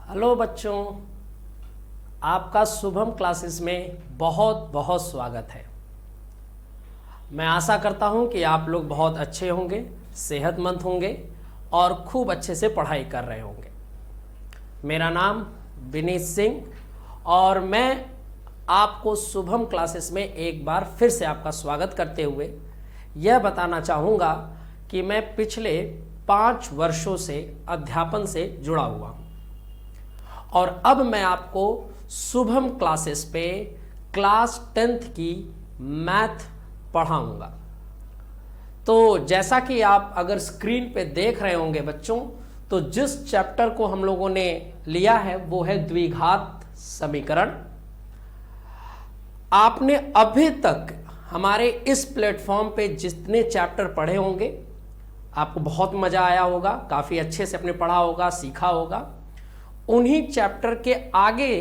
Hello बच्चों, आपका Shubham classes में बहुत बहुत स्वागत है। मैं आशा करता हूं कि आप लोग बहुत अच्छे होंगे, सेहतमंद होंगे और खूब अच्छे से पढ़ाई कर रहे होंगे। मेरा नाम विनीत सिंह और मैं आपको शुभम क्लासेस में एक बार फिर से आपका स्वागत करते हुए यह बताना चाहूँगा कि मैं पिछले 5 वर्षों से अध्यापन से जुड़ा हुआ हूँ और अब मैं आपको शुभम क्लासेस पे क्लास 10th की मैथ पढ़ाऊंगा। तो जैसा कि आप अगर स्क्रीन पे देख रहे होंगे बच्चों, तो जिस चैप्टर को हम लोगों ने लिया है वो है द्विघात समीकरण। आपने अभी तक हमारे इस प्लेटफॉर्म पे जितने चैप्टर पढ़े होंगे आपको बहुत मजा आया होगा, काफी अच्छे से आपने पढ़ा होगा, सीखा होगा। उन्हीं चैप्टर के आगे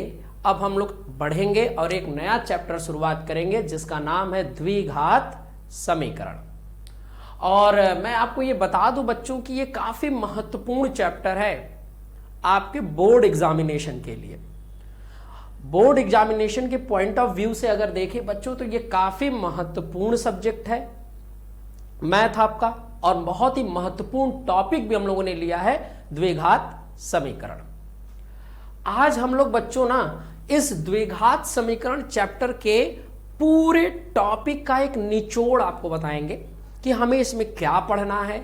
अब हम लोग बढ़ेंगे और एक नया चैप्टर शुरुआत करेंगे जिसका नाम है द्विघात समीकरण। और मैं आपको ये बता दूं बच्चों कि ये काफी महत्वपूर्ण चैप्टर है आपके बोर्ड एग्जामिनेशन के लिए। बोर्ड एग्जामिनेशन के पॉइंट ऑफ व्यू से अगर देखें बच्चों तो ये काफी महत्वपूर्ण सब्जेक्ट है मैथ आपका, और बहुत ही महत्वपूर्ण टॉपिक भी हम लोगों ने लिया है द्विघात समीकरण। आज हम लोग बच्चों ना इस द्विघात समीकरण चैप्टर के पूरे टॉपिक का एक निचोड़ आपको बताएंगे कि हमें इसमें क्या पढ़ना है,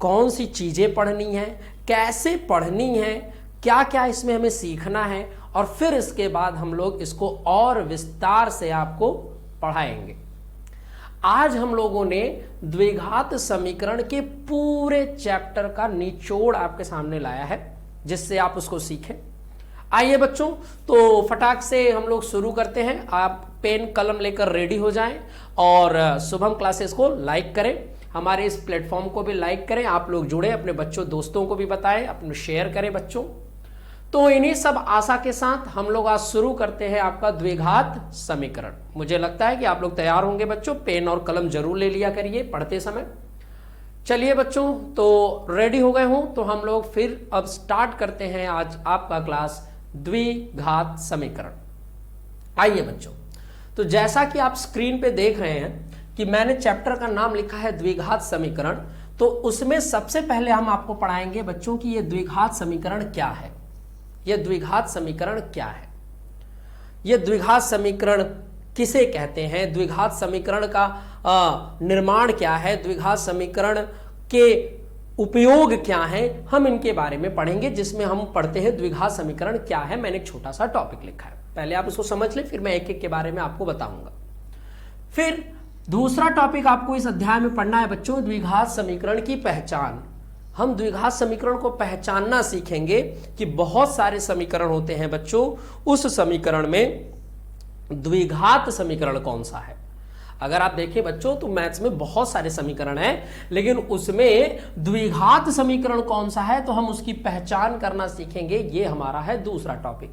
कौन सी चीजें पढ़नी है, कैसे पढ़नी है, क्या क्या इसमें हमें सीखना है, और फिर इसके बाद हम लोग इसको और विस्तार से आपको पढ़ाएंगे। आज हम लोगों ने द्विघात समीकरण के पूरे चैप्टर का निचोड़ आपके सामने लाया है जिससे आप उसको सीखें। आइए बच्चों, तो फटाक से हम लोग शुरू करते हैं। आप पेन कलम लेकर रेडी हो जाएं और शुभम क्लासेस को लाइक करें, हमारे इस प्लेटफॉर्म को भी लाइक करें। आप लोग जुड़े, अपने बच्चों दोस्तों को भी बताएं, अपने शेयर करें बच्चों। तो इन्हीं सब आशा के साथ हम लोग आज शुरू करते हैं आपका द्विघात समीकरण। मुझे लगता है कि आप लोग तैयार होंगे बच्चों, पेन और कलम जरूर ले लिया करिए पढ़ते समय। चलिए बच्चों, तो रेडी हो गए हों तो हम लोग फिर अब स्टार्ट करते हैं आज आपका क्लास द्विघात समीकरण। आइए बच्चों, तो जैसा कि आप स्क्रीन पे देख रहे हैं कि मैंने चैप्टर का नाम लिखा है द्विघात समीकरण, तो उसमें सबसे पहले हम आपको पढ़ाएंगे बच्चों कि यह द्विघात समीकरण क्या है। यह द्विघात समीकरण क्या है, यह द्विघात समीकरण किसे कहते हैं, द्विघात समीकरण का निर्माण क्या है, द्विघात समीकरण के उपयोग क्या है, हम इनके बारे में पढ़ेंगे। जिसमें हम पढ़ते हैं द्विघात समीकरण क्या है। मैंने एक छोटा सा टॉपिक लिखा है, पहले आप उसको समझ लें, फिर मैं एक एक के बारे में आपको बताऊंगा। फिर दूसरा टॉपिक आपको इस अध्याय में पढ़ना है बच्चों, द्विघात समीकरण की पहचान। हम द्विघात समीकरण को पहचानना सीखेंगे कि बहुत सारे समीकरण होते हैं बच्चों, उस समीकरण में द्विघात समीकरण कौन सा है। अगर आप देखें बच्चों तो मैथ्स में बहुत सारे समीकरण हैं, लेकिन उसमें द्विघात समीकरण कौन सा है तो हम उसकी पहचान करना सीखेंगे। ये हमारा है दूसरा टॉपिक।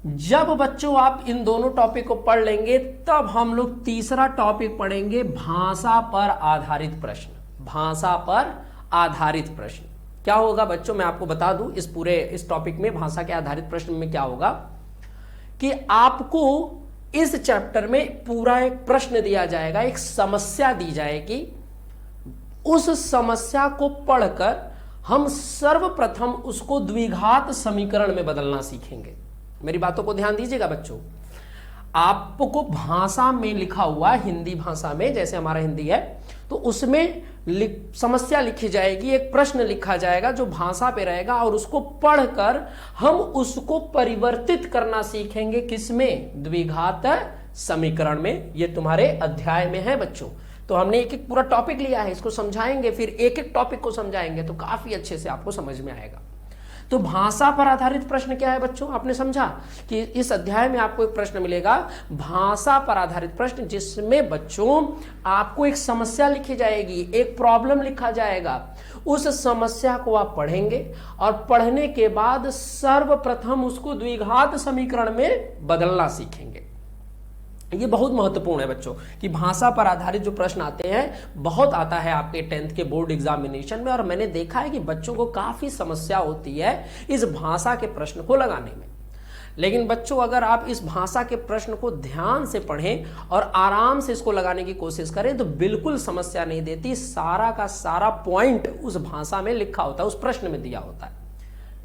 जब बच्चों आप इन दोनों टॉपिक को पढ़ लेंगे तब हम लोग तीसरा टॉपिक पढ़ेंगे, भाषा पर आधारित प्रश्न। भाषा पर आधारित प्रश्न क्या होगा बच्चों, मैं आपको बता दूं इस टॉपिक में भाषा के आधारित प्रश्न में क्या होगा कि आपको इस चैप्टर में पूरा एक प्रश्न दिया जाएगा, एक समस्या दी जाएगी। उस समस्या को पढ़कर हम सर्वप्रथम उसको द्विघात समीकरण में बदलना सीखेंगे। मेरी बातों को ध्यान दीजिएगा बच्चों। आपको भाषा में लिखा हुआ, हिंदी भाषा में जैसे हमारा हिंदी है, तो उसमें समस्या लिखी जाएगी, एक प्रश्न लिखा जाएगा जो भाषा पे रहेगा, और उसको पढ़कर हम उसको परिवर्तित करना सीखेंगे। किसमें, द्विघात समीकरण में। ये तुम्हारे अध्याय में है बच्चों। तो हमने एक एक पूरा टॉपिक लिया है, इसको समझाएंगे, फिर एक एक टॉपिक को समझाएंगे तो काफी अच्छे से आपको समझ में आएगा। तो भाषा पर आधारित प्रश्न क्या है बच्चों, आपने समझा कि इस अध्याय में आपको एक प्रश्न मिलेगा भाषा पर आधारित प्रश्न, जिसमें बच्चों आपको एक समस्या लिखी जाएगी, एक प्रॉब्लम लिखा जाएगा। उस समस्या को आप पढ़ेंगे और पढ़ने के बाद सर्वप्रथम उसको द्विघात समीकरण में बदलना सीखेंगे। ये बहुत महत्वपूर्ण है बच्चों कि भाषा पर आधारित जो प्रश्न आते हैं बहुत आता है आपके 10th के बोर्ड एग्जामिनेशन में, और मैंने देखा है कि बच्चों को काफी समस्या होती है इस भाषा के प्रश्न को लगाने में। लेकिन बच्चों अगर आप इस भाषा के प्रश्न को ध्यान से पढ़ें और आराम से इसको लगाने की कोशिश करें तो बिल्कुल समस्या नहीं देती। सारा का सारा पॉइंट उस भाषा में लिखा होता है, उस प्रश्न में दिया होता है।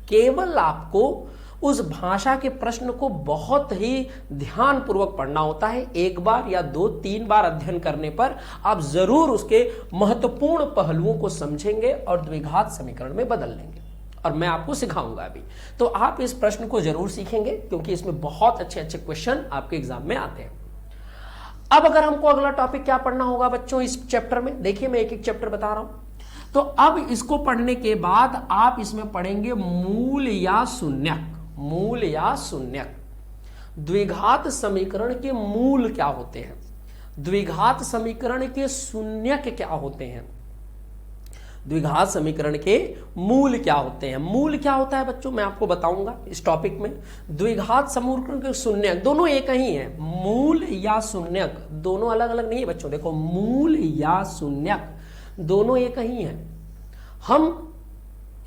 केवल आपको उस भाषा के प्रश्न को बहुत ही ध्यानपूर्वक पढ़ना होता है। एक बार या 2-3 बार अध्ययन करने पर आप जरूर उसके महत्वपूर्ण पहलुओं को समझेंगे और द्विघात समीकरण में बदल लेंगे, और मैं आपको सिखाऊंगा अभी। तो आप इस प्रश्न को जरूर सीखेंगे क्योंकि इसमें बहुत अच्छे अच्छे क्वेश्चन आपके एग्जाम में आते हैं। अब अगर हमको अगला टॉपिक क्या पढ़ना होगा बच्चों इस चैप्टर में, देखिए मैं एक एक चैप्टर बता रहा हूं। तो अब इसको पढ़ने के बाद आप इसमें पढ़ेंगे मूल या शून्यक। मूल या शून्यक, द्विघात समीकरण के मूल क्या होते हैं, द्विघात समीकरण के शून्यक क्या होते हैं, द्विघात समीकरण के मूल क्या होते हैं। मूल क्या होता है बच्चों मैं आपको बताऊंगा इस टॉपिक में। द्विघात समीकरण के शून्यक दोनों एक ही है। मूल या शून्यक दोनों अलग अलग नहीं है बच्चों। देखो मूल या शून्यक दोनों एक ही है। हम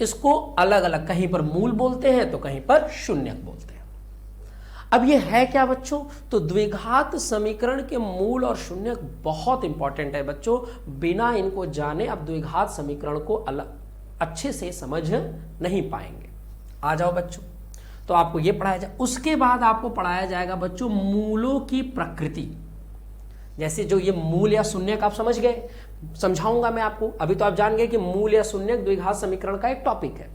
इसको अलग अलग कहीं पर मूल बोलते हैं तो कहीं पर शून्यक बोलते हैं। अब ये है क्या बच्चों, तो द्विघात समीकरण के मूल और शून्यक बहुत इंपॉर्टेंट है बच्चों। बिना इनको जाने आप द्विघात समीकरण को अलग अच्छे से समझ नहीं पाएंगे। आ जाओ बच्चों, तो आपको ये पढ़ाया जाए। उसके बाद आपको पढ़ाया जाएगा बच्चों मूलों की प्रकृति। जैसे जो ये मूल या शून्यक आप समझ गए, समझाऊंगा मैं आपको। अभी तो आप जान गए कि मूल या शून्यक द्विघात समीकरण का एक टॉपिक है।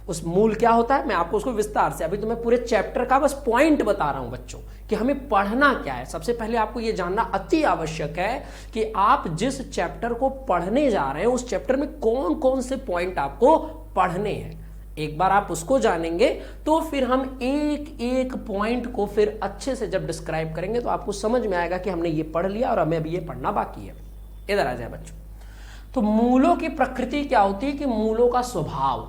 उस मूल क्या होता है मैं आपको उसको विस्तार से, अभी तो मैं पूरे चैप्टर का बस पॉइंट बता रहा हूं बच्चों कि हमें पढ़ना क्या है। सबसे पहले आपको यह जानना अति आवश्यक है कि आप जिस चैप्टर को पढ़ने जा रहे हैं उस चैप्टर में कौन कौन से पॉइंट आपको पढ़ने हैं। एक बार आप उसको जानेंगे तो फिर हम एक एक पॉइंट को फिर अच्छे से जब डिस्क्राइब करेंगे तो आपको समझ में आएगा कि हमने ये पढ़ लिया और हमें अभी ये पढ़ना बाकी है। इधर आ जाए बच्चों। तो मूलों की प्रकृति क्या होती है कि मूलों का स्वभाव,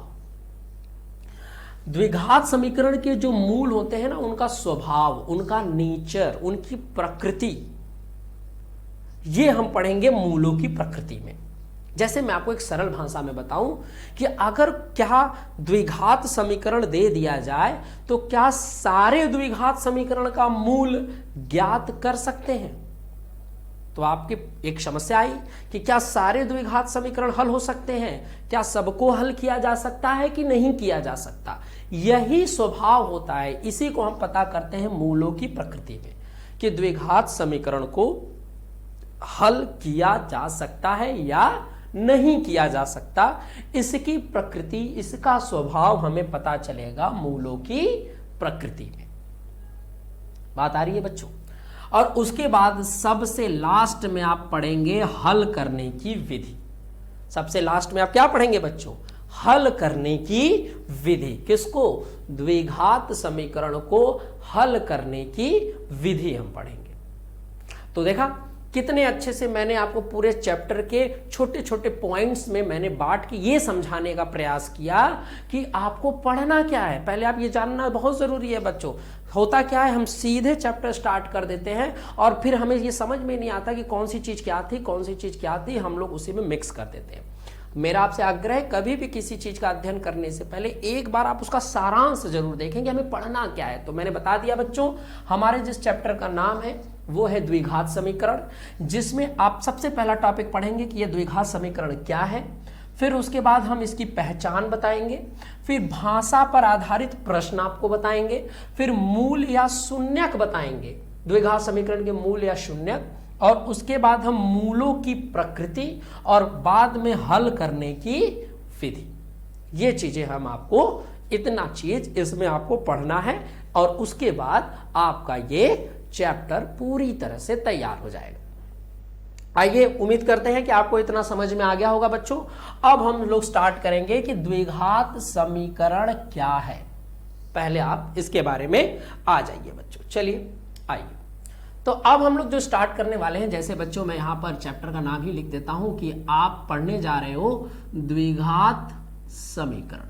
द्विघात समीकरण के जो मूल होते हैं ना उनका स्वभाव, उनका नेचर, उनकी प्रकृति, ये हम पढ़ेंगे मूलों की प्रकृति में। जैसे मैं आपको एक सरल भाषा में बताऊं कि अगर क्या द्विघात समीकरण दे दिया जाए तो क्या सारे द्विघात समीकरण का मूल ज्ञात कर सकते हैं। तो आपकी एक समस्या आई कि क्या सारे द्विघात समीकरण हल हो सकते हैं, क्या सबको हल किया जा सकता है कि नहीं किया जा सकता। यही स्वभाव होता है, इसी को हम पता करते हैं मूलों की प्रकृति में कि द्विघात समीकरण को हल किया जा सकता है या नहीं किया जा सकता। इसकी प्रकृति, इसका स्वभाव हमें पता चलेगा मूलों की प्रकृति में। बात आ रही है बच्चों। और उसके बाद सबसे लास्ट में आप पढ़ेंगे हल करने की विधि। सबसे लास्ट में आप क्या पढ़ेंगे बच्चों, हल करने की विधि। किसको, द्विघात समीकरण को हल करने की विधि हम पढ़ेंगे। तो देखा कितने अच्छे से मैंने आपको पूरे चैप्टर के छोटे छोटे पॉइंट्स में मैंने बांट के ये समझाने का प्रयास किया कि आपको पढ़ना क्या है। पहले आप ये जानना बहुत जरूरी है बच्चों। होता क्या है, हम सीधे चैप्टर स्टार्ट कर देते हैं और फिर हमें ये समझ में नहीं आता कि कौन सी चीज क्या थी, कौन सी चीज क्या थी, हम लोग उसी में मिक्स कर देते हैं। मेरा आपसे आग्रह है कभी भी किसी चीज का अध्ययन करने से पहले एक बार आप उसका सारांश जरूर देखें कि हमें पढ़ना क्या है। तो मैंने बता दिया बच्चों, हमारे जिस चैप्टर का नाम है वो है द्विघात समीकरण, जिसमें आप सबसे पहला टॉपिक पढ़ेंगे कि यह द्विघात समीकरण क्या है। फिर उसके बाद हम इसकी पहचान बताएंगे, फिर भाषा पर आधारित प्रश्न आपको बताएंगे, फिर मूल या शून्यक बताएंगे, द्विघात समीकरण के मूल या शून्यक, और उसके बाद हम मूलों की प्रकृति और बाद में हल करने की विधि। ये चीजें हम आपको, इतना चीज इसमें आपको पढ़ना है और उसके बाद आपका ये चैप्टर पूरी तरह से तैयार हो जाएगा। आइए, उम्मीद करते हैं कि आपको इतना समझ में आ गया होगा बच्चों। अब हम लोग स्टार्ट करेंगे कि द्विघात समीकरण क्या है। पहले आप इसके बारे में आ जाइए बच्चों। चलिए आइए, तो अब हम लोग जो स्टार्ट करने वाले हैं, जैसे बच्चों मैं यहां पर चैप्टर का नाम ही लिख देता हूं कि आप पढ़ने जा रहे हो द्विघात समीकरण।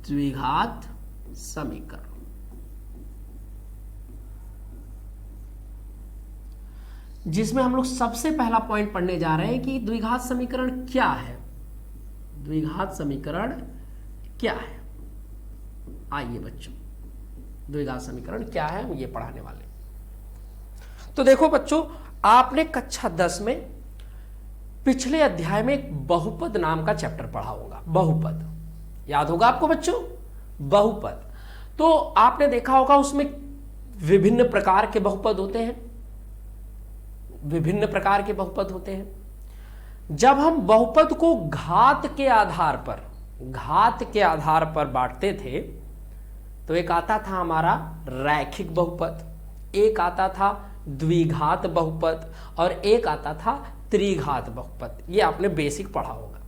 द्विघात समीकरण, जिसमें हम लोग सबसे पहला पॉइंट पढ़ने जा रहे हैं कि द्विघात समीकरण क्या है। द्विघात समीकरण क्या है, आइए बच्चों, द्विघात समीकरण क्या है हम ये पढ़ाने वाले। तो देखो बच्चों, आपने कक्षा 10 में पिछले अध्याय में एक बहुपद नाम का चैप्टर पढ़ा होगा। बहुपद याद होगा आपको बच्चों, बहुपद। तो आपने देखा होगा उसमें विभिन्न प्रकार के बहुपद होते हैं, विभिन्न प्रकार के बहुपद होते हैं। जब हम बहुपद को घात के आधार पर बांटते थे तो एक आता था हमारा रैखिक बहुपद, एक आता था द्विघात बहुपद और एक आता था त्रिघात बहुपद। ये आपने बेसिक पढ़ा होगा।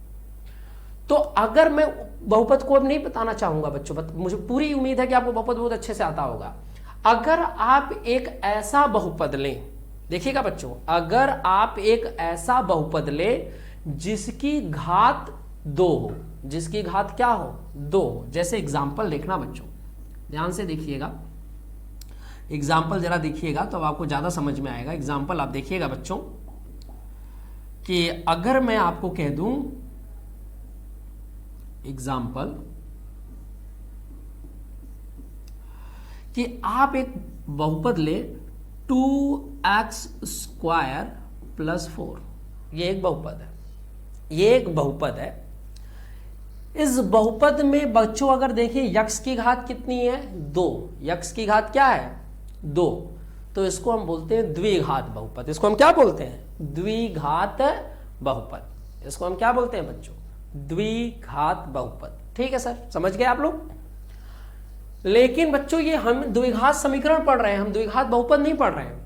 तो अगर मैं बहुपद को अब नहीं बताना चाहूंगा बच्चों, मुझे पूरी उम्मीद है कि आपको बहुपद बहुत अच्छे से आता होगा। अगर आप एक ऐसा बहुपद लें, देखिएगा बच्चों, अगर आप एक ऐसा बहुपद लें जिसकी घात 2 हो, जिसकी घात क्या हो, 2 हो। जैसे एग्जाम्पल देखना बच्चों, ध्यान से देखिएगा, एग्जाम्पल जरा देखिएगा तो आपको ज्यादा समझ में आएगा। एग्जाम्पल आप देखिएगा बच्चों कि अगर मैं आपको कह दूं एग्जाम्पल कि आप एक बहुपद ले 2x² + 4, ये एक बहुपद है, ये एक बहुपद है। इस बहुपद में बच्चों अगर देखिए यक्स की घात कितनी है, 2, यक्स की घात क्या है, 2, तो इसको हम बोलते हैं द्विघात बहुपद। इसको हम क्या बोलते हैं, द्विघात बहुपद। इसको हम क्या बोलते हैं बच्चों, द्विघात बहुपद। ठीक है सर, समझ गए आप लोग। लेकिन बच्चों ये हम द्विघात समीकरण पढ़ रहे हैं, हम द्विघात बहुपद नहीं पढ़ रहे हैं।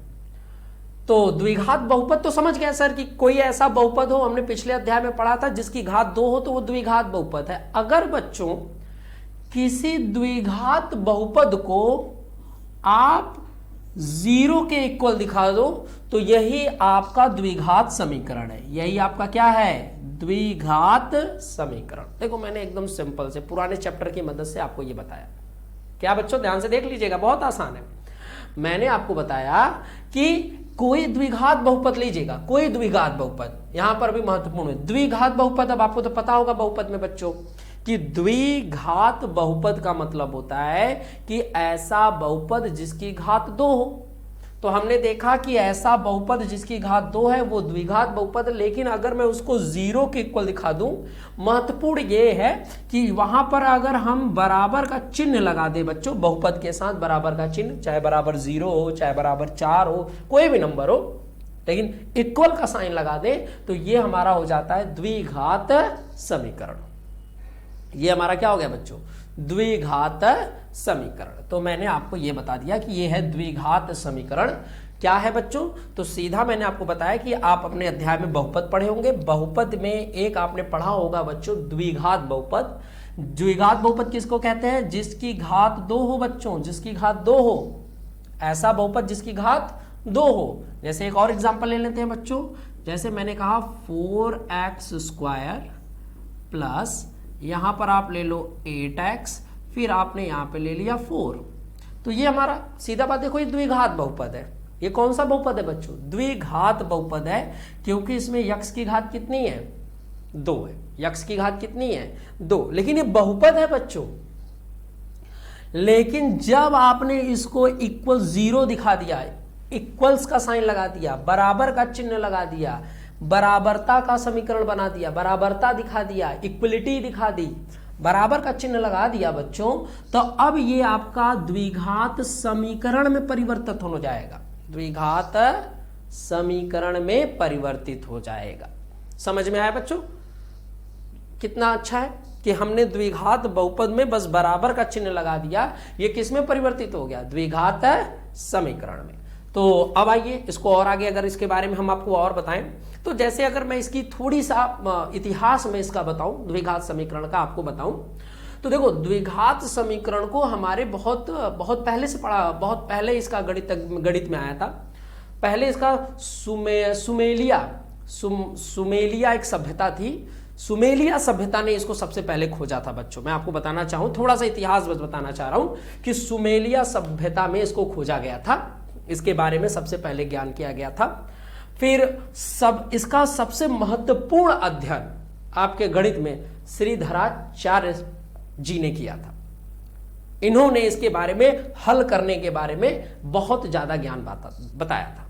तो द्विघात बहुपद तो समझ गया सर कि कोई ऐसा बहुपद हो, हमने पिछले अध्याय में पढ़ा था, जिसकी घात 2 हो तो वो द्विघात बहुपद है। अगर बच्चों किसी द्विघात बहुपद को आप 0 के इक्वल दिखा दो तो यही आपका द्विघात समीकरण है। यही आपका क्या है, द्विघात समीकरण। देखो मैंने एकदम सिंपल से पुराने चैप्टर की मदद से आपको ये बताया। क्या बच्चों, ध्यान से देख लीजिएगा, बहुत आसान है। मैंने आपको बताया कि कोई द्विघात बहुपद लीजिएगा, कोई द्विघात बहुपद, यहां पर भी महत्वपूर्ण है द्विघात बहुपद। अब आपको तो पता होगा बहुपद में बच्चों कि द्विघात बहुपद का मतलब होता है कि ऐसा बहुपद जिसकी घात 2 हो। तो हमने देखा कि ऐसा बहुपद जिसकी घात 2 है वो द्विघात बहुपद। लेकिन अगर मैं उसको 0 के इक्वल दिखा दूं, महत्वपूर्ण ये है कि वहां पर अगर हम बराबर का चिन्ह लगा दे बच्चों, बहुपद के साथ बराबर का चिन्ह, चाहे बराबर 0 हो, चाहे बराबर 4 हो, कोई भी नंबर हो, लेकिन इक्वल का साइन लगा दे तो ये हमारा हो जाता है द्विघात समीकरण। ये हमारा क्या हो गया बच्चों, द्विघात समीकरण। तो मैंने आपको यह बता दिया कि यह है द्विघात समीकरण। क्या है बच्चों, तो सीधा मैंने आपको बताया कि आप अपने अध्याय में बहुपद पढ़े होंगे। बहुपद में एक आपने पढ़ा होगा बच्चों द्विघात बहुपद। द्विघात बहुपद किसको कहते हैं, जिसकी घात 2 हो बच्चों, जिसकी घात 2 हो, ऐसा बहुपद जिसकी घात 2 हो। जैसे एक और एग्जांपल ले लेते हैं बच्चों, जैसे मैंने कहा 4x² प्लस यहां पर आप ले लो 8x, फिर आपने यहां पे ले लिया 4। तो ये हमारा सीधा बात देखो, ये द्विघात बहुपद है। ये कौन सा बहुपद है बच्चों, द्विघात बहुपद है, क्योंकि इसमें यक्स की घात कितनी है, 2 है। यक्स की घात कितनी है, 2। लेकिन ये बहुपद है बच्चों। लेकिन जब आपने इसको इक्वल 0 दिखा दिया, इक्वल्स का साइन लगा दिया, बराबर का चिन्ह लगा दिया, बराबरता का समीकरण बना दिया, बराबरता दिखा दिया, इक्वलिटी दिखा दी, बराबर का चिन्ह लगा दिया बच्चों, तो अब ये आपका द्विघात समीकरण में परिवर्तित हो जाएगा, द्विघात समीकरण में परिवर्तित हो जाएगा। समझ में आया बच्चों, कितना अच्छा है कि हमने द्विघात बहुपद में बस बराबर का चिन्ह लगा दिया, ये किस में परिवर्तित हो गया, द्विघात समीकरण में। तो अब आइए इसको और आगे अगर इसके बारे में हम आपको और बताएं, तो जैसे अगर मैं इसकी थोड़ी सा इतिहास में इसका बताऊं, द्विघात समीकरण का आपको बताऊं, तो देखो द्विघात समीकरण को हमारे बहुत पहले से पढ़ा, बहुत पहले इसका गणित में आया था। पहले इसका सुमेलिया एक सभ्यता थी, सुमेलिया सभ्यता ने इसको सबसे पहले खोजा था बच्चों। मैं आपको बताना चाहूँ, थोड़ा सा इतिहास बस बताना चाह रहा हूँ कि सुमेलिया सभ्यता में इसको खोजा गया था, इसके बारे में सबसे पहले ज्ञान किया गया था। फिर इसका सबसे महत्वपूर्ण अध्ययन आपके गणित में श्रीधराचार्य जी ने किया था। इन्होंने इसके बारे में, हल करने के बारे में बहुत ज्यादा ज्ञान बताया था।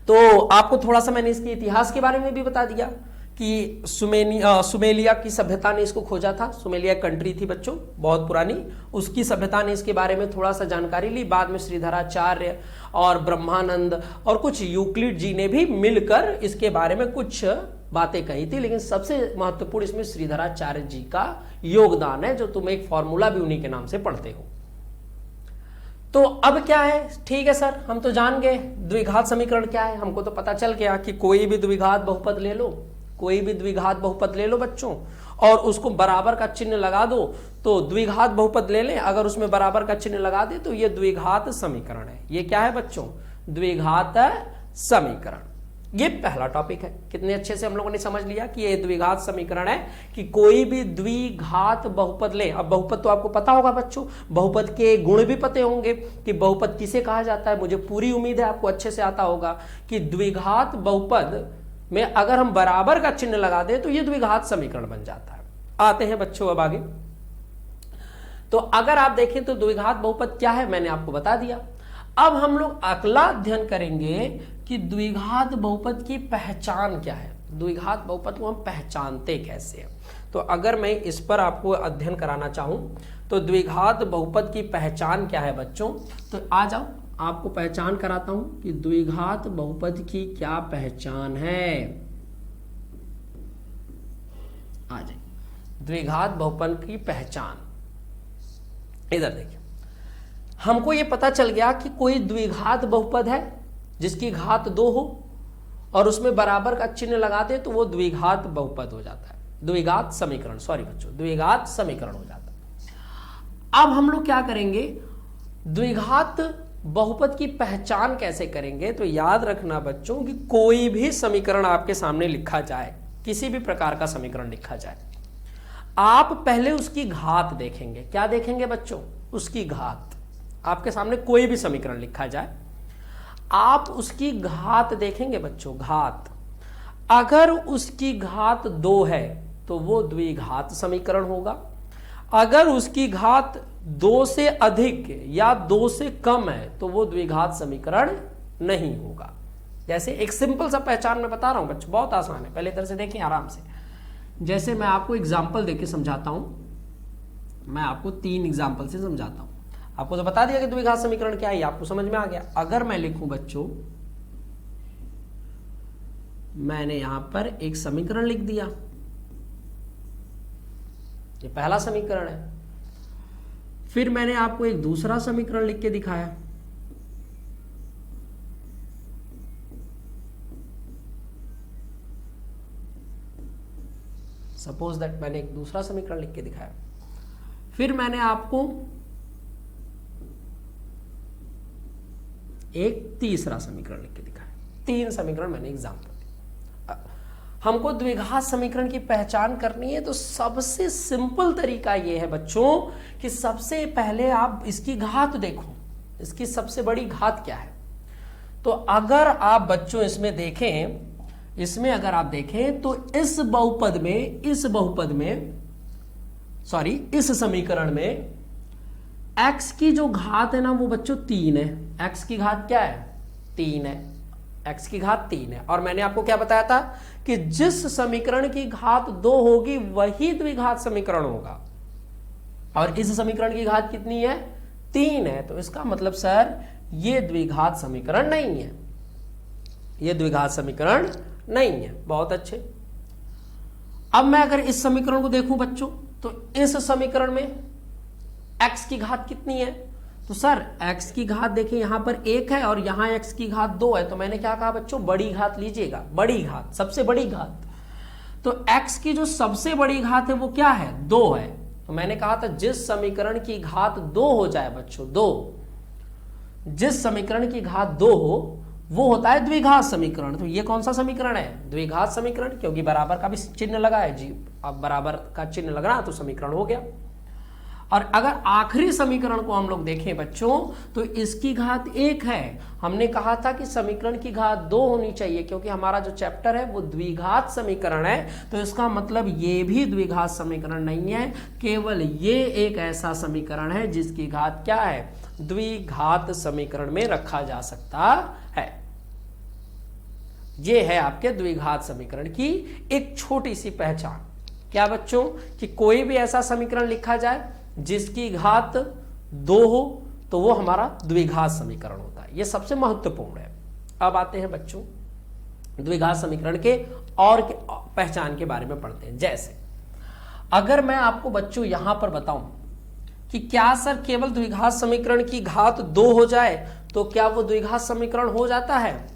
तो आपको थोड़ा सा मैंने इसके इतिहास के बारे में भी बता दिया कि सुमेलिया की सभ्यता ने इसको खोजा था। सुमेलिया कंट्री थी बच्चों, बहुत पुरानी, उसकी सभ्यता ने इसके बारे में थोड़ा सा जानकारी ली। बाद में श्रीधराचार्य और ब्रह्मानंद और कुछ यूक्लिड जी ने भी मिलकर इसके बारे में कुछ बातें कही थी, लेकिन सबसे महत्वपूर्ण इसमें श्रीधराचार्य जी का योगदान है, जो तुम एक फॉर्मूला भी उन्हीं के नाम से पढ़ते हो। तो अब क्या है, ठीक है सर, हम तो जान गए द्विघात समीकरण क्या है, हमको तो पता चल गया कि कोई भी द्विघात बहुपद ले लो, कोई भी द्विघात बहुपद ले लो बच्चों, और उसको बराबर का चिन्ह लगा दो, तो द्विघात बहुपद ले लें, अगर उसमें बराबर का चिन्ह लगा दे तो ये द्विघात समीकरण है। ये क्या है बच्चों, द्विघात समीकरण। ये पहला टॉपिक है। कितने अच्छे से हम लोगों ने समझ लिया कि ये द्विघात समीकरण है कि कोई भी द्विघात बहुपद ले। अब बहुपद तो आपको पता होगा बच्चों, बहुपद के गुण भी पते होंगे कि बहुपद किसे कहा जाता है। मुझे पूरी उम्मीद है आपको अच्छे से आता होगा कि द्विघात बहुपद में अगर हम बराबर का चिन्ह लगा दें तो ये द्विघात समीकरण बन जाता है। आते हैं बच्चों अब आगे। तो अगर आप देखें तो द्विघात बहुपद क्या है, मैंने आपको बता दिया। अब हम लोग अगला अध्ययन करेंगे कि द्विघात बहुपद की पहचान क्या है, द्विघात बहुपद को हम पहचानते कैसे हैं। तो अगर मैं इस पर आपको अध्ययन कराना चाहूं तो द्विघात बहुपद की पहचान क्या है बच्चों, तो आ जाओ आपको पहचान कराता हूं कि द्विघात बहुपद की क्या पहचान है। आ जाए द्विघात बहुपद की पहचान। इधर देखिए, हमको ये पता चल गया कि कोई द्विघात बहुपद है जिसकी घात 2 हो और उसमें बराबर का चिन्ह लगा दे तो वो द्विघात बहुपद हो जाता है, द्विघात समीकरण, सॉरी बच्चों, द्विघात समीकरण हो जाता है। अब हम लोग क्या करेंगे, द्विघात बहुपद की पहचान कैसे करेंगे, तो याद रखना बच्चों कि कोई भी समीकरण आपके सामने लिखा जाए, किसी भी प्रकार का समीकरण लिखा जाए, आप पहले उसकी घात देखेंगे। क्या देखेंगे बच्चों, उसकी घात। आपके सामने कोई भी समीकरण लिखा जाए, आप उसकी घात देखेंगे बच्चों, घात। अगर उसकी घात 2 है तो वो द्विघात समीकरण होगा। अगर उसकी घात 2 से अधिक या 2 से कम है तो वो द्विघात समीकरण नहीं होगा। जैसे एक सिंपल सा पहचान मैं बता रहा हूं बच्चों, बहुत आसान है, पहले तरह से देखें आराम से। जैसे मैं आपको एग्जाम्पल देके समझाता हूं, मैं आपको 3 एग्जाम्पल से समझाता हूं। आपको तो बता दिया कि द्विघात समीकरण क्या है, आपको समझ में आ गया। अगर मैं लिखूं बच्चों, मैंने यहां पर एक समीकरण लिख दिया, ये पहला समीकरण है। फिर मैंने आपको एक दूसरा समीकरण लिख के दिखाया, सपोज दैट मैंने एक दूसरा समीकरण लिख के दिखाया। फिर मैंने आपको एक तीसरा समीकरण लिख के दिखाया। 3 समीकरण मैंने एग्जाम्पल दिया। हमको द्विघात समीकरण की पहचान करनी है तो सबसे सिंपल तरीका यह है बच्चों कि सबसे पहले आप इसकी घात देखो, इसकी सबसे बड़ी घात क्या है। तो अगर आप बच्चों इसमें देखें, इसमें अगर आप देखें तो इस समीकरण में x की जो घात है ना वो बच्चों 3 है। x की घात क्या है, 3 है। x की घात 3 है। और मैंने आपको क्या बताया था कि जिस समीकरण की घात 2 होगी वही द्विघात समीकरण होगा, और इस समीकरण की घात कितनी है, 3 है। तो इसका मतलब सर ये द्विघात समीकरण नहीं है, ये द्विघात समीकरण नहीं है। बहुत अच्छे। अब मैं अगर इस समीकरण को देखूं बच्चों, तो इस समीकरण में x की घात कितनी है, तो सर x की घात देखिए यहां पर 1 है और यहां x की घात 2 है। तो मैंने क्या कहा बच्चों, बड़ी घात लीजिएगा, बड़ी घात, सबसे बड़ी घात। तो x की जो सबसे बड़ी घात है वो क्या है, 2 है। तो मैंने कहा था जिस समीकरण की घात 2 हो जाए बच्चों, 2, जिस समीकरण की घात 2 हो वो होता है द्विघात समीकरण। तो ये कौन सा समीकरण है, द्विघात समीकरण, क्योंकि बराबर का भी चिन्ह लगा है जी। अब बराबर का चिन्ह लग रहा तो समीकरण हो गया। और अगर आखिरी समीकरण को हम लोग देखें बच्चों तो इसकी घात 1 है। हमने कहा था कि समीकरण की घात 2 होनी चाहिए क्योंकि हमारा जो चैप्टर है वो द्विघात समीकरण है, तो इसका मतलब ये भी द्विघात समीकरण नहीं है, केवल ये एक ऐसा समीकरण है जिसकी घात क्या है, द्विघात समीकरण में रखा जा सकता है। ये है आपके द्विघात समीकरण की एक छोटी सी पहचान। क्या बच्चों कि कोई भी ऐसा समीकरण लिखा जाए जिसकी घात 2 हो तो वो हमारा द्विघात समीकरण होता है, ये सबसे महत्वपूर्ण है। अब आते हैं बच्चों द्विघात समीकरण के और पहचान के बारे में पढ़ते हैं। जैसे अगर मैं आपको बच्चों यहां पर बताऊं कि क्या सर केवल द्विघात समीकरण की घात 2 हो जाए तो क्या वो द्विघात समीकरण हो जाता है,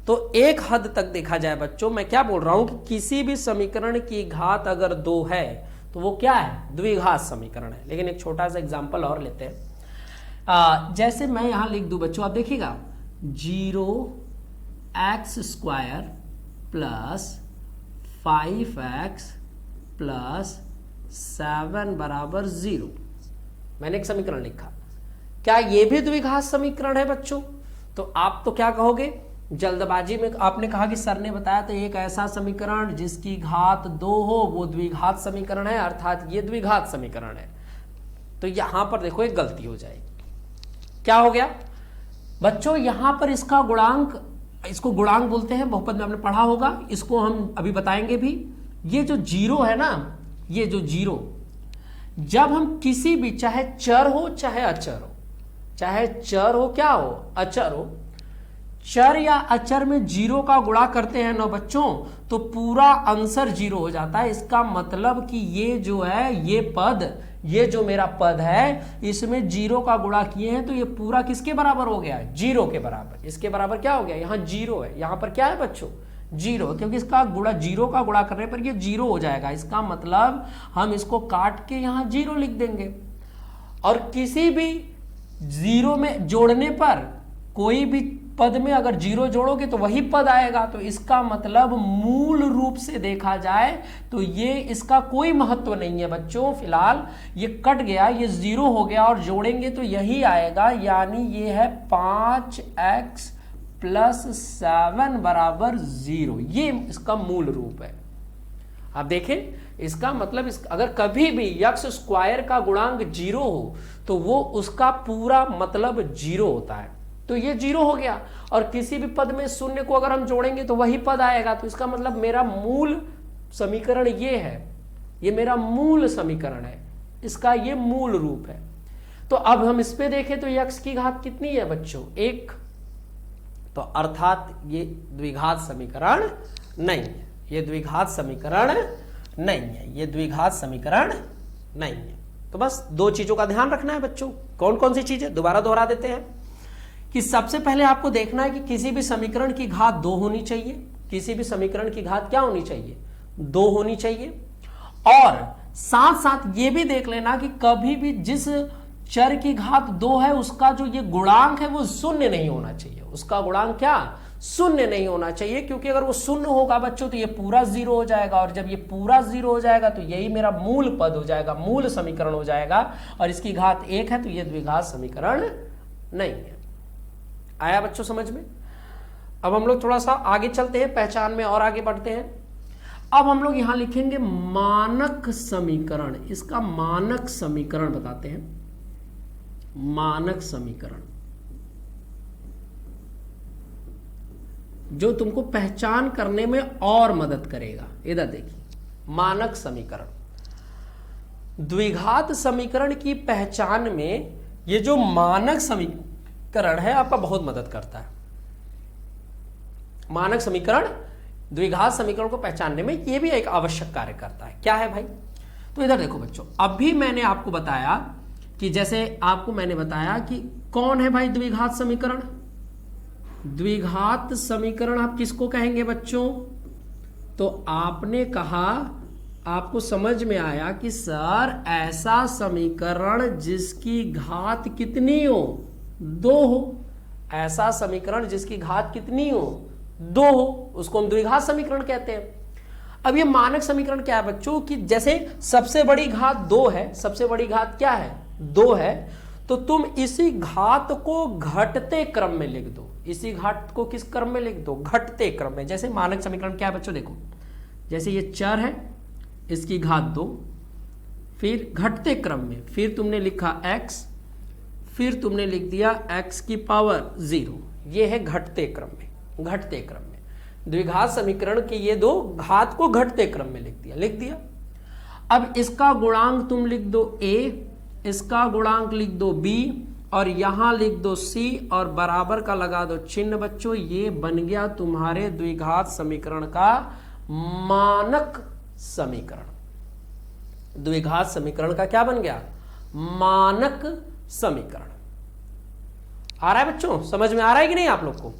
तो एक हद तक देखा जाए बच्चों, मैं क्या बोल रहा हूं कि किसी भी समीकरण की घात अगर 2 है तो वो क्या है, द्विघात समीकरण है। लेकिन एक छोटा सा एग्जांपल और लेते हैं। जैसे मैं यहां लिख दूं बच्चों, आप देखिएगा 0x² प्लस 5x प्लस 7 बराबर 0, मैंने एक समीकरण लिखा। क्या ये भी द्विघात समीकरण है बच्चों? तो आप तो क्या कहोगे, जल्दबाजी में आपने कहा कि सर ने बताया तो एक ऐसा समीकरण जिसकी घात 2 हो वो द्विघात समीकरण है, अर्थात ये द्विघात समीकरण है। तो यहां पर देखो एक गलती हो जाएगी। क्या हो गया बच्चों, यहां पर इसका गुणांक, इसको गुणांक बोलते हैं, बहुपद में आपने पढ़ा होगा, इसको हम अभी बताएंगे भी। ये जो 0 है ना, ये जो 0 जब हम किसी भी, चाहे चर हो चाहे अचर हो, चाहे चर हो क्या हो, अचर हो, चर या अचर में 0 का गुणा करते हैं ना बच्चों तो पूरा आंसर 0 हो जाता है। इसका मतलब कि ये जो है, ये पद, ये जो मेरा पद है इसमें 0 का गुणा किए हैं तो ये पूरा किसके बराबर हो गया, 0 के बराबर। इसके बराबर क्या हो गया, यहां 0 है, यहां पर क्या है बच्चों, 0, क्योंकि इसका गुणा 0 का गुणा करने पर ये 0 हो जाएगा। इसका मतलब हम इसको काट के यहां 0 लिख देंगे। और किसी भी 0 में जोड़ने पर, कोई भी पद में अगर 0 जोड़ोगे तो वही पद आएगा। तो इसका मतलब मूल रूप से देखा जाए तो ये, इसका कोई महत्व नहीं है बच्चों, फिलहाल ये कट गया, ये 0 हो गया और जोड़ेंगे तो यही आएगा, यानी ये है 5x प्लस 7 बराबर 0, ये इसका मूल रूप है। आप देखें, इसका मतलब अगर कभी भी x² का गुणांक 0 हो तो वो उसका पूरा मतलब 0 होता है, तो ये 0 हो गया। और किसी भी पद में 0 को अगर हम जोड़ेंगे तो वही पद आएगा। तो इसका मतलब मेरा मूल समीकरण ये है, ये मेरा मूल समीकरण है, इसका ये मूल रूप है। तो अब हम इस पे देखें तो x की घात कितनी है बच्चों, 1, तो अर्थात ये द्विघात समीकरण नहीं है, ये द्विघात समीकरण नहीं है, ये द्विघात समीकरण नहीं है। तो बस 2 चीजों का ध्यान रखना है बच्चों। कौन कौन सी चीजें, दोबारा दोहरा देते हैं कि सबसे पहले आपको देखना है कि किसी भी समीकरण की घात 2 होनी चाहिए। किसी भी समीकरण की घात क्या होनी चाहिए, 2 होनी चाहिए। और साथ साथ ये भी देख लेना कि कभी भी जिस चर की घात 2 है उसका जो ये गुणांक है वो 0 नहीं होना चाहिए। उसका गुणांक क्या, 0 नहीं होना चाहिए, क्योंकि अगर वो 0 होगा बच्चों तो ये पूरा 0 हो जाएगा, और जब ये पूरा 0 हो जाएगा तो यही मेरा मूल पद हो जाएगा, मूल समीकरण हो जाएगा। और इसकी घात 1 है तो ये द्विघात समीकरण नहीं है। आया बच्चों समझ में? अब हम लोग थोड़ा सा आगे चलते हैं, पहचान में और आगे बढ़ते हैं। अब हम लोग यहां लिखेंगे मानक समीकरण। इसका मानक समीकरण बताते हैं, मानक समीकरण जो तुमको पहचान करने में और मदद करेगा। इधर देखिए, मानक समीकरण, द्विघात समीकरण की पहचान में ये जो मानक समीकरण है आपका बहुत मदद करता है। मानक समीकरण द्विघात समीकरण को पहचानने में ये भी एक आवश्यक कार्य करता है। क्या है भाई? तो इधर देखो बच्चों, अभी मैंने आपको बताया कि जैसे आपको मैंने बताया कि कौन है भाई द्विघात समीकरण। द्विघात समीकरण आप किसको कहेंगे बच्चों? तो आपने कहा, आपको समझ में आया कि सर ऐसा समीकरण जिसकी घात कितनी हो, 2 हो। ऐसा समीकरण जिसकी घात कितनी हो, 2 हो, उसको हम द्विघात समीकरण कहते हैं। अब ये मानक समीकरण क्या है बच्चों कि जैसे सबसे बड़ी घात 2 है, सबसे बड़ी घात क्या है 2 है, तो तुम इसी घात को घटते क्रम में लिख दो। इसी घात को किस क्रम में लिख दो, घटते क्रम में। जैसे मानक समीकरण क्या है बच्चों, देखो जैसे ये चर है, इसकी घात 2, फिर घटते क्रम में फिर तुमने लिखा x, फिर तुमने लिख दिया x की पावर 0। ये है घटते क्रम में, घटते क्रम में द्विघात समीकरण के ये दो घात को घटते क्रम में लिख दिया। अब इसका गुणांक तुम लिख दो a, इसका गुणांक लिख दो b, और यहां लिख दो c, और बराबर का लगा दो चिन्ह बच्चों। ये बन गया तुम्हारे द्विघात समीकरण का मानक समीकरण। द्विघात समीकरण का क्या बन गया, मानक समीकरण। आ रहा है बच्चों, समझ में आ रहा है कि नहीं आप लोग को?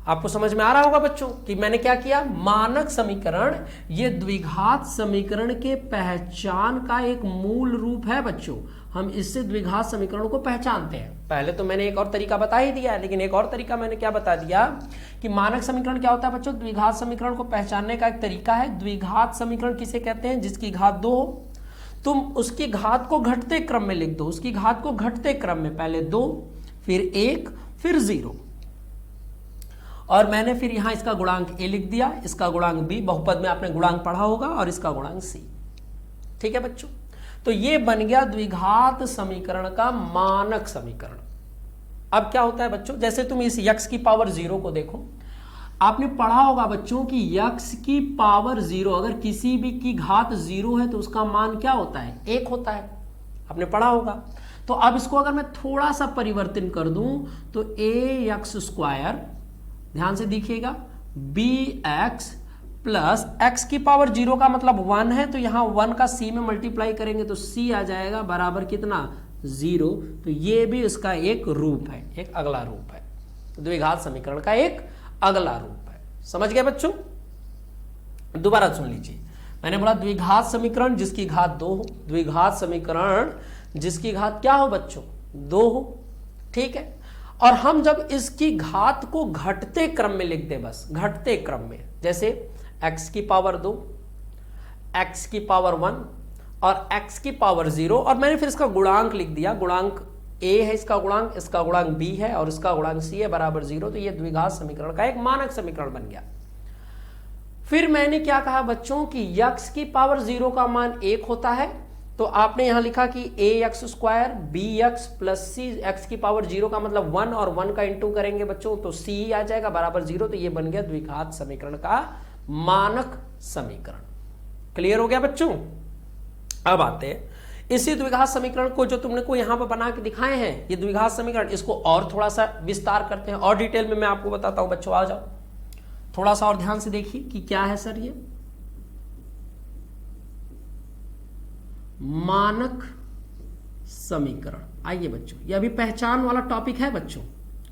आपको समझ में आ रहा होगा बच्चों कि मैंने क्या किया, मानक समीकरण ये द्विघात समीकरण के पहचान का एक मूल रूप है बच्चों। हम इससे द्विघात समीकरणों को पहचानते हैं। पहले तो मैंने एक और तरीका बता ही दिया है, लेकिन एक और तरीका मैंने क्या बता दिया कि मानक समीकरण क्या होता है बच्चों, द्विघात समीकरण को पहचानने का एक तरीका है। द्विघात समीकरण किसे कहते हैं, जिसकी घात 2 हो, तुम उसकी घात को घटते क्रम में लिख दो। उसकी घात को घटते क्रम में पहले 2, फिर 1, फिर 0, और मैंने फिर यहां इसका गुणांक a लिख दिया, इसका गुणांक b, बहुपद में आपने गुणांक पढ़ा होगा, और इसका गुणांक c। ठीक है बच्चों, तो ये बन गया द्विघात समीकरण का मानक समीकरण। अब क्या होता है बच्चों, जैसे तुम इस x की पावर 0 को देखो, आपने पढ़ा होगा बच्चों कि x की पावर 0, अगर किसी भी की घात 0 है तो उसका मान क्या होता है, 1 होता है। आपने पढ़ा होगा। तो अब इसको अगर मैं थोड़ा सा परिवर्तन कर दूं तो ax², ध्यान से देखिएगा, bx प्लस x की पावर 0 का मतलब 1 है, तो यहां 1 का c में मल्टीप्लाई करेंगे तो c आ जाएगा बराबर कितना, 0। तो ये भी इसका एक रूप है, एक अगला रूप है, द्विघात समीकरण का एक अगला रूप है। समझ गए बच्चों? दोबारा सुन लीजिए, मैंने बोला द्विघात समीकरण जिसकी घात 2 हो, द्विघात समीकरण जिसकी घात क्या हो बच्चों, 2 हो। ठीक है, और हम जब इसकी घात को घटते क्रम में लिख दे, बस घटते क्रम में, जैसे x की पावर 2, x की पावर 1 और x की पावर 0, और मैंने फिर इसका गुणांक लिख दिया। गुणांक a है, इसका गुणांक b है, और इसका गुणांक c है बराबर 0। तो ये द्विघात समीकरण का एक मानक समीकरण बन गया। फिर मैंने क्या कहा बच्चों कि x की पावर 0 का मान 1 होता है, तो आपने यहां लिखा कि ax² bx plus c, x की पावर 0 का मतलब 1, और 1 का इंटू करेंगे बच्चों तो c आ जाएगा बराबर 0। तो ये बन गया द्विघात समीकरण का मानक समीकरण। क्लियर हो गया बच्चों? अब आते हैं इसी द्विघात समीकरण को जो तुमने को यहां पर बना के दिखाए हैं, ये द्विघात समीकरण, इसको और थोड़ा सा विस्तार करते हैं, और डिटेल में मैं आपको बताता हूं बच्चों। आ जाओ, थोड़ा सा और ध्यान से देखिए कि क्या है सर ये मानक समीकरण। आइए बच्चों, ये अभी पहचान वाला टॉपिक है बच्चों,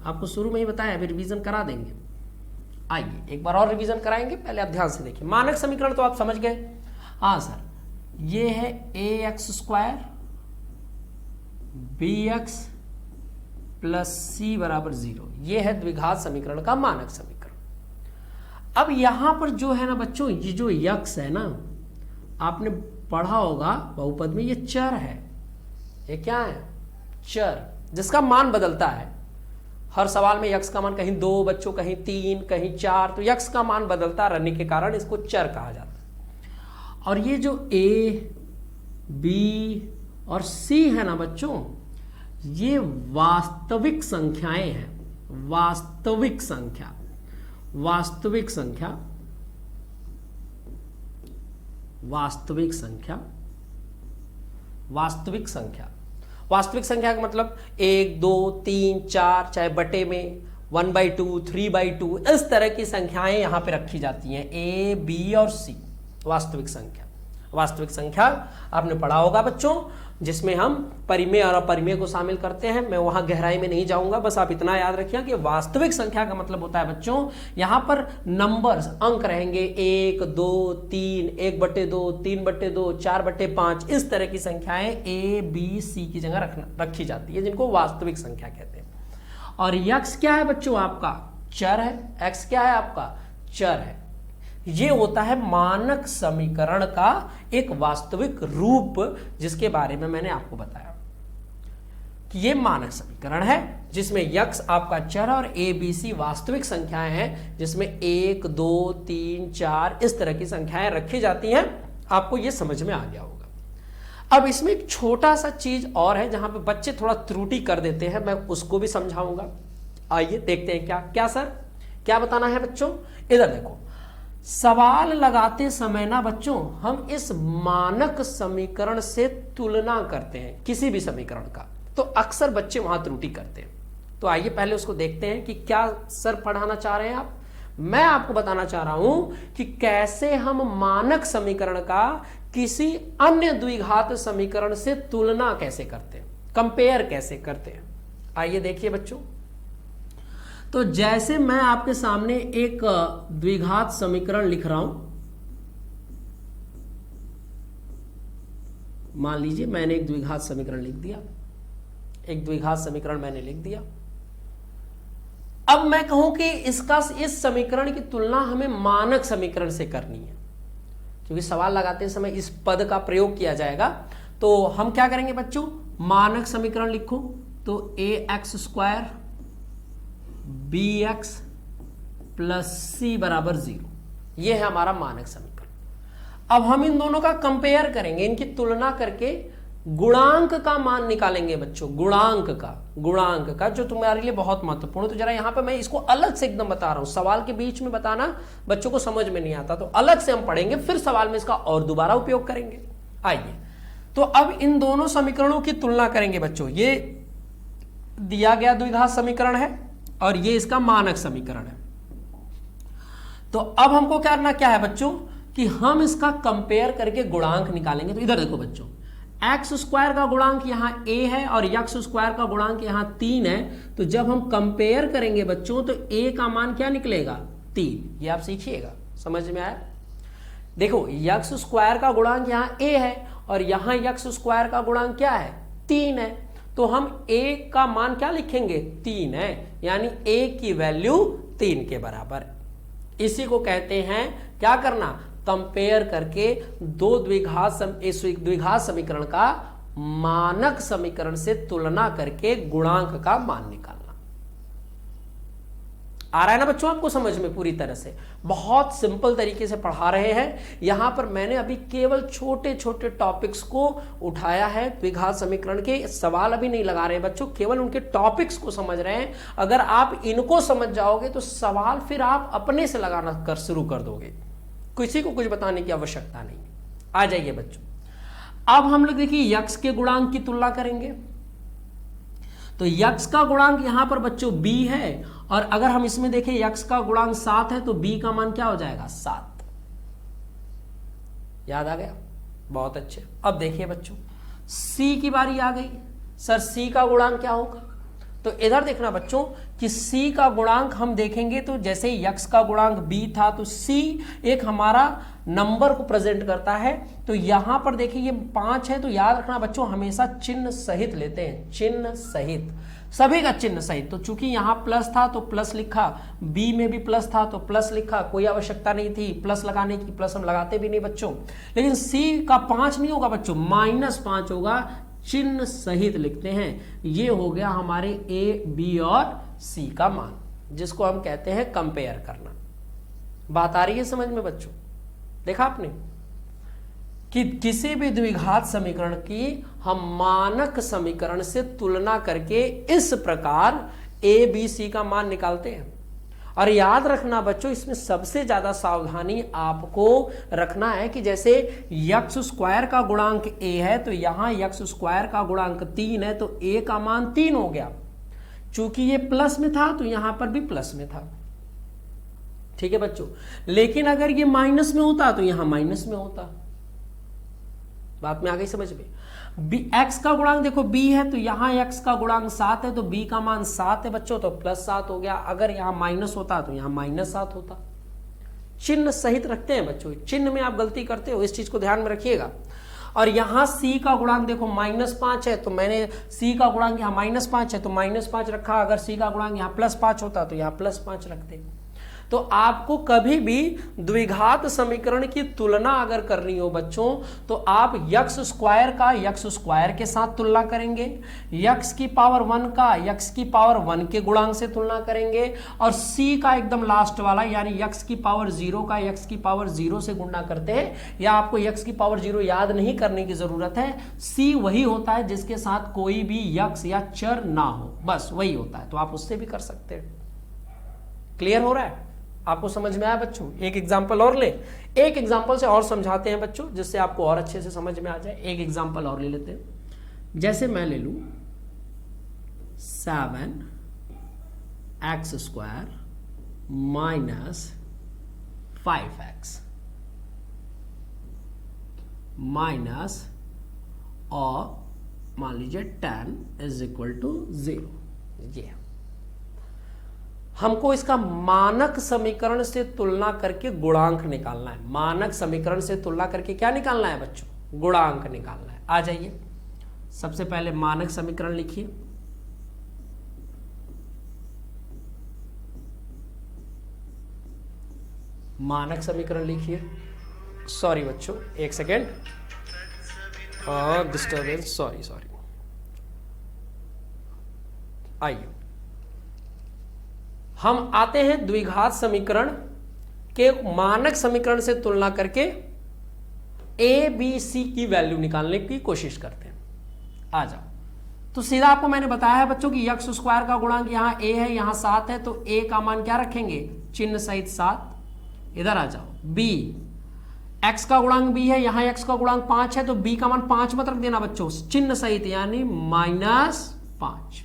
आपको शुरू में ही बताया, अभी रिवीजन करा देंगे। आइए एक बार और रिवीजन कराएंगे, पहले आप ध्यान से देखिए। मानक समीकरण तो आप समझ गए। हाँ सर, ये है ax² bx प्लस c बराबर 0, ये है द्विघात समीकरण का मानक समीकरण। अब यहां पर जो है ना बच्चों, ये जो x है ना, आपने पढ़ा होगा बहुपद में, ये चर है। ये क्या है, चर, जिसका मान बदलता है। हर सवाल में x का मान कहीं 2 बच्चों, कहीं 3, कहीं 4, तो x का मान बदलता रहने के कारण इसको चर कहा जाता है। और ये जो a, b और c है ना बच्चों, ये वास्तविक संख्याएं हैं। वास्तविक संख्या, वास्तविक संख्या, वास्तविक संख्या, वास्तविक संख्या, वास्तविक संख्या का मतलब 1, 2, 3, 4, चाहे बटे में 1/2, 3/2, इस तरह की संख्याएं यहां पे रखी जाती हैं, a, b और c। वास्तविक संख्या, वास्तविक संख्या आपने पढ़ा होगा बच्चों, जिसमें हम परिमेय और अपरिमेय को शामिल करते हैं। मैं वहां गहराई में नहीं जाऊंगा, बस आप इतना याद रखिए कि वास्तविक संख्या का मतलब होता है बच्चों, यहां पर नंबर्स, अंक रहेंगे 1, 2, 3, 1/2, 3/2, 4/5, इस तरह की संख्याएं a, b, c की जगह रखी जाती है, जिनको वास्तविक संख्या कहते हैं। और x क्या है बच्चों, आपका चर है। x क्या है आपका, चर है। ये होता है मानक समीकरण का एक वास्तविक रूप, जिसके बारे में मैंने आपको बताया कि ये मानक समीकरण है जिसमें यक्स आपका चर और ए बी सी वास्तविक संख्याएं हैं, जिसमें 1 2 3 4 इस तरह की संख्याएं रखी जाती हैं। आपको ये समझ में आ गया होगा। अब इसमें एक छोटा सा चीज और है जहां पे बच्चे थोड़ा त्रुटि कर देते हैं, मैं उसको भी समझाऊंगा। आइए देखते हैं क्या क्या सर क्या बताना है बच्चों। इधर देखो, सवाल लगाते समय ना बच्चों हम इस मानक समीकरण से तुलना करते हैं किसी भी समीकरण का, तो अक्सर बच्चे वहां त्रुटि करते हैं। तो आइए पहले उसको देखते हैं कि क्या सर पढ़ाना चाह रहे हैं आप। मैं आपको बताना चाह रहा हूं कि कैसे हम मानक समीकरण का किसी अन्य द्विघात समीकरण से तुलना कैसे करते हैं, कंपेयर कैसे करते हैं। आइए देखिए बच्चों, तो जैसे मैं आपके सामने एक द्विघात समीकरण लिख रहा हूं, मान लीजिए मैंने एक द्विघात समीकरण लिख दिया, एक द्विघात समीकरण मैंने लिख दिया। अब मैं कहूं कि इस समीकरण की तुलना हमें मानक समीकरण से करनी है, क्योंकि सवाल लगाते समय इस पद का प्रयोग किया जाएगा। तो हम क्या करेंगे बच्चों, मानक समीकरण लिखो तो ax² bx प्लस c बराबर 0, यह है हमारा मानक समीकरण। अब हम इन दोनों का कंपेयर करेंगे, इनकी तुलना करके गुणांक का मान निकालेंगे बच्चों, गुणांक का जो तुम्हारे लिए बहुत महत्वपूर्ण। तो जरा यहां पे मैं इसको अलग से एकदम बता रहा हूं, सवाल के बीच में बताना बच्चों को समझ में नहीं आता, तो अलग से हम पढ़ेंगे, फिर सवाल में इसका और दोबारा उपयोग करेंगे। आइए, तो अब इन दोनों समीकरणों की तुलना करेंगे बच्चों। ये दिया गया द्विघात समीकरण है और ये इसका मानक समीकरण है। तो अब हमको करना क्या है बच्चों कि हम इसका कंपेयर करके गुणांक निकालेंगे। तो इधर देखो बच्चों, x² का गुणांक यहां a है और x² का गुणांक यहां 3 है। तो जब हम कंपेयर करेंगे बच्चों तो a का मान क्या निकलेगा, 3। ये आप सीखिएगा, समझ में आया। देखो x² का गुणांक यहां a है और यहां x² का गुणांक क्या है, 3 है। तो हम a का मान क्या लिखेंगे, 3 है, यानी a की वैल्यू 3 के बराबर। इसी को कहते हैं क्या करना, कंपेयर करके दो द्विघात समीकरण का मानक समीकरण से तुलना करके गुणांक का मान निकालना। आ रहा है ना बच्चों आपको समझ में पूरी तरह से। बहुत सिंपल तरीके से पढ़ा रहे हैं। यहां पर मैंने अभी केवल छोटे छोटे टॉपिक्स को उठाया है, द्विघात समीकरण के सवाल अभी नहीं लगा रहे हैं बच्चों, केवल उनके टॉपिक्स को समझ रहे हैं। अगर आप इनको समझ जाओगे तो सवाल फिर आप अपने से लगाना कर शुरू कर दोगे, किसी को कुछ बताने की आवश्यकता नहीं। आ जाइए बच्चों, अब हम लोग देखिए यक्स के गुणांक की तुलना करेंगे। तो यक्स का गुणांक यहां पर बच्चों b है, और अगर हम इसमें देखें यक्स का गुणांक 7 है तो b का मान क्या हो जाएगा, 7। याद आ गया, बहुत अच्छे। अब देखिए बच्चों, c की बारी आ गई। सर c का गुणांक क्या होगा, तो इधर देखना बच्चों कि c का गुणांक हम देखेंगे तो जैसे यक्स का गुणांक b था तो c एक हमारा नंबर को प्रेजेंट करता है। तो यहां पर देखिए ये 5 है, तो याद रखना बच्चों हमेशा चिन्ह सहित लेते हैं, चिन्ह सहित, सभी का चिन्ह सहित। तो चूंकि यहां प्लस था तो प्लस लिखा, b में भी प्लस था तो प्लस लिखा, कोई आवश्यकता नहीं थी प्लस लगाने की, प्लस हम लगाते भी नहीं बच्चों। लेकिन c का 5 नहीं होगा बच्चों, -5 होगा, चिन्ह सहित लिखते हैं। ये हो गया हमारे a, b और c का मान, जिसको हम कहते हैं कंपेयर करना। बात आ रही है समझ में बच्चों। देखा आपने कि किसी भी द्विघात समीकरण की हम मानक समीकरण से तुलना करके इस प्रकार a, b, c का मान निकालते हैं। और याद रखना बच्चों, इसमें सबसे ज्यादा सावधानी आपको रखना है कि जैसे x² का गुणांक a है तो यहां x² का गुणांक 3 है, तो a का मान 3 हो गया। चूंकि ये प्लस में था तो यहां पर भी प्लस में था, ठीक है बच्चों। लेकिन अगर ये माइनस में होता तो यहां माइनस में होता। बात में आ गई समझ में। x का गुणांक देखो b है तो यहां x का गुणांक 7 है तो b का मान 7 है बच्चों, तो +7 हो गया। अगर यहां माइनस होता तो यहां -7 होता। चिन्ह सहित रखते हैं बच्चों, चिन्ह में आप गलती करते हो, इस चीज को ध्यान में रखिएगा। और यहां c का गुणांक देखो -5 है तो मैंने c का गुणांक यहां -5 है तो -5 रखा। अगर c का गुणांक यहां +5 होता तो यहां +5 रखते। तो आपको कभी भी द्विघात समीकरण की तुलना अगर करनी हो बच्चों, तो आप यक्स स्क्वायर का यक्स स्क्वायर के साथ तुलना करेंगे, यक्स की पावर 1 का यक्स की पावर 1 के गुणांक से तुलना करेंगे, और सी का एकदम लास्ट वाला यानी यक्स की पावर 0 का यक्स की पावर 0 से गुणा करते हैं। या आपको यक्स की पावर 0 याद नहीं करने की जरूरत है, सी वही होता है जिसके साथ कोई भी यक्स या चर ना हो, बस वही होता है, तो आप उससे भी कर सकते हैं। क्लियर हो रहा है? आपको समझ में आया बच्चों? एक एग्जांपल और ले, एक एग्जांपल से और समझाते हैं बच्चों, जिससे आपको और अच्छे से समझ में आ जाए। एक एग्जांपल और ले लेते हैं। जैसे मैं ले लूं 7x² माइनस 5x माइनस और मान लीजिए 10 इज इक्वल टू 0। ये हमको इसका मानक समीकरण से तुलना करके गुणांक निकालना है। मानक समीकरण से तुलना करके क्या निकालना है बच्चों? गुणांक निकालना है। आ जाइए, सबसे पहले मानक समीकरण लिखिए। मानक समीकरण लिखिए। सॉरी बच्चों, एक सेकेंड, डिस्टर्बेंस, सॉरी। आइए हम आते हैं द्विघात समीकरण के मानक समीकरण से तुलना करके ए बी सी की वैल्यू निकालने की कोशिश करते हैं। आ जाओ, तो सीधा आपको मैंने बताया है बच्चों कि यक्स स्क्वायर का गुणांक यहां ए है, यहां 7 है, तो ए का मान क्या रखेंगे? चिन्ह सहित 7। इधर आ जाओ, बी एक्स का गुणांक बी है, यहां एक्स का गुणांक 5 है, तो बी का मान 5 मत रख देना बच्चों, चिन्ह सहित यानी -5।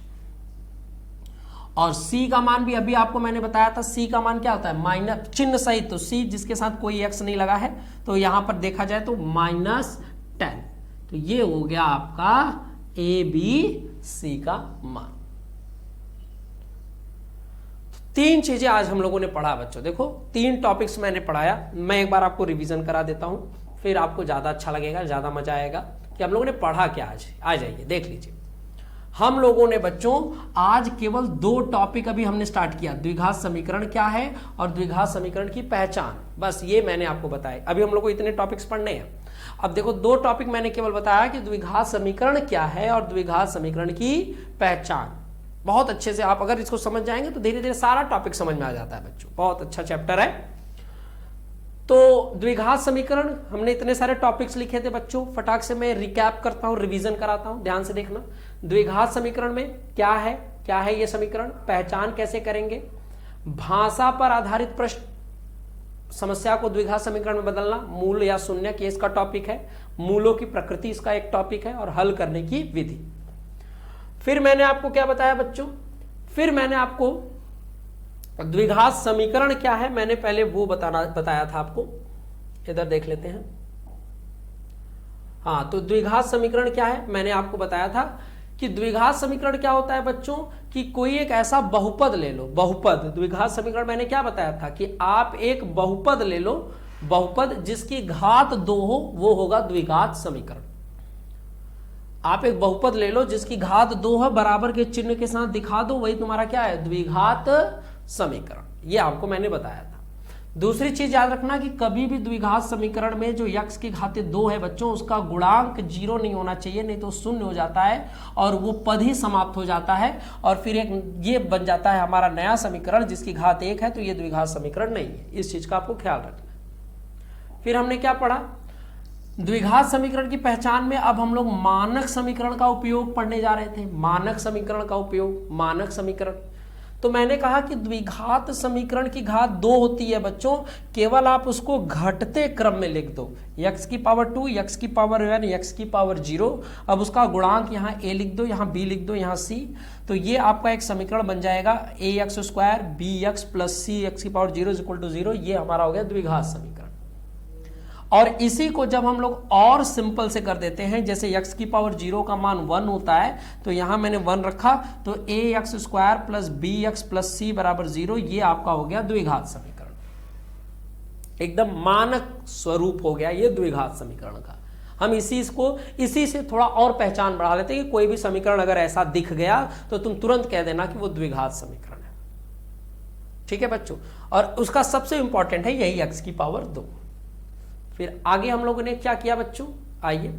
और सी का मान भी अभी आपको मैंने बताया था, सी का मान क्या होता है? माइनस चिन्ह सहित, तो सी जिसके साथ कोई एक्स नहीं लगा है, तो यहां पर देखा जाए तो -10। तो ये हो गया आपका ए बी सी का मान। तीन चीजें आज हम लोगों ने पढ़ा बच्चों। देखो 3 टॉपिक्स मैंने पढ़ाया, मैं एक बार आपको रिवीजन करा देता हूं, फिर आपको ज्यादा अच्छा लगेगा, ज्यादा मजा आएगा कि हम लोगों ने पढ़ा क्या आज। आ जाइए देख लीजिए। हम लोगों ने बच्चों आज केवल 2 टॉपिक अभी हमने स्टार्ट किया, द्विघात समीकरण क्या है और द्विघात समीकरण की पहचान, बस ये मैंने आपको बताया। अभी हम लोग को इतने टॉपिक्स पढ़ने हैं। अब देखो 2 टॉपिक मैंने केवल बताया कि द्विघात समीकरण क्या है और द्विघात समीकरण की पहचान। बहुत अच्छे से आप अगर इसको समझ जाएंगे तो धीरे धीरे सारा टॉपिक समझ में आ जाता है बच्चों। बहुत अच्छा चैप्टर है। तो द्विघात समीकरण हमने इतने सारे टॉपिक्स लिखे थे बच्चों, फटाक से मैं रिकैप करता हूं, रिवीजन कराता हूं, ध्यान से देखना। द्विघात समीकरण में क्या है ये समीकरण, पहचान कैसे करेंगे, भाषा पर आधारित प्रश्न, समस्या को द्विघात समीकरण में बदलना, मूल या शून्य ये इसका टॉपिक है, मूलों की प्रकृति इसका एक टॉपिक है, और हल करने की विधि। फिर मैंने आपको क्या बताया बच्चों? फिर मैंने आपको द्विघात समीकरण क्या है मैंने पहले वो बताया था आपको। इधर देख लेते हैं। हाँ, तो द्विघात समीकरण क्या है मैंने आपको बताया था कि द्विघात समीकरण क्या होता है बच्चों कि कोई एक ऐसा बहुपद ले लो, बहुपद। द्विघात समीकरण मैंने क्या बताया था कि आप एक बहुपद ले लो, बहुपद जिसकी घात 2 हो, वो होगा द्विघात समीकरण। आप एक बहुपद ले लो जिसकी घात 2 है, बराबर के चिन्ह के साथ दिखा दो, वही तुम्हारा क्या है? द्विघात समीकरण। ये आपको मैंने बताया था। दूसरी चीज याद रखना कि कभी भी द्विघात समीकरण में जो यक्स की घाते 2 है बच्चों, उसका गुणांक 0 नहीं होना चाहिए, नहीं तो शून्य हो जाता है और वो पद ही समाप्त हो जाता है, और फिर एक ये बन जाता है हमारा नया समीकरण जिसकी घात 1 है, तो ये द्विघात समीकरण नहीं है। इस चीज का आपको ख्याल रखना। फिर हमने क्या पढ़ा? द्विघात समीकरण की पहचान में अब हम लोग मानक समीकरण का उपयोग पढ़ने जा रहे थे। मानक समीकरण का उपयोग, मानक समीकरण। तो मैंने कहा कि द्विघात समीकरण की घात 2 होती है बच्चों, केवल आप उसको घटते क्रम में लिख दो, x की पावर 2, x की पावर 1, x की पावर 0। अब उसका गुणांक यहाँ a लिख दो, यहाँ b लिख दो, यहाँ c। तो ये आपका एक समीकरण बन जाएगा ax² bx plus c x की पावर 0 = 0। ये हमारा हो गया द्विघात समीकरण। और इसी को जब हम लोग और सिंपल से कर देते हैं, जैसे x की पावर 0 का मान 1 होता है, तो यहां मैंने 1 रखा, तो ax² plus bx plus c बराबर 0। ये आपका हो गया द्विघात समीकरण, एकदम मानक स्वरूप हो गया ये द्विघात समीकरण का। हम इसी से थोड़ा और पहचान बढ़ा लेते हैं कि कोई भी समीकरण अगर ऐसा दिख गया तो तुम तुरंत कह देना कि वो द्विघात समीकरण है। ठीक है बच्चों, और उसका सबसे इंपॉर्टेंट है यही x की पावर 2। फिर आगे हम लोगों ने क्या किया बच्चों, आइए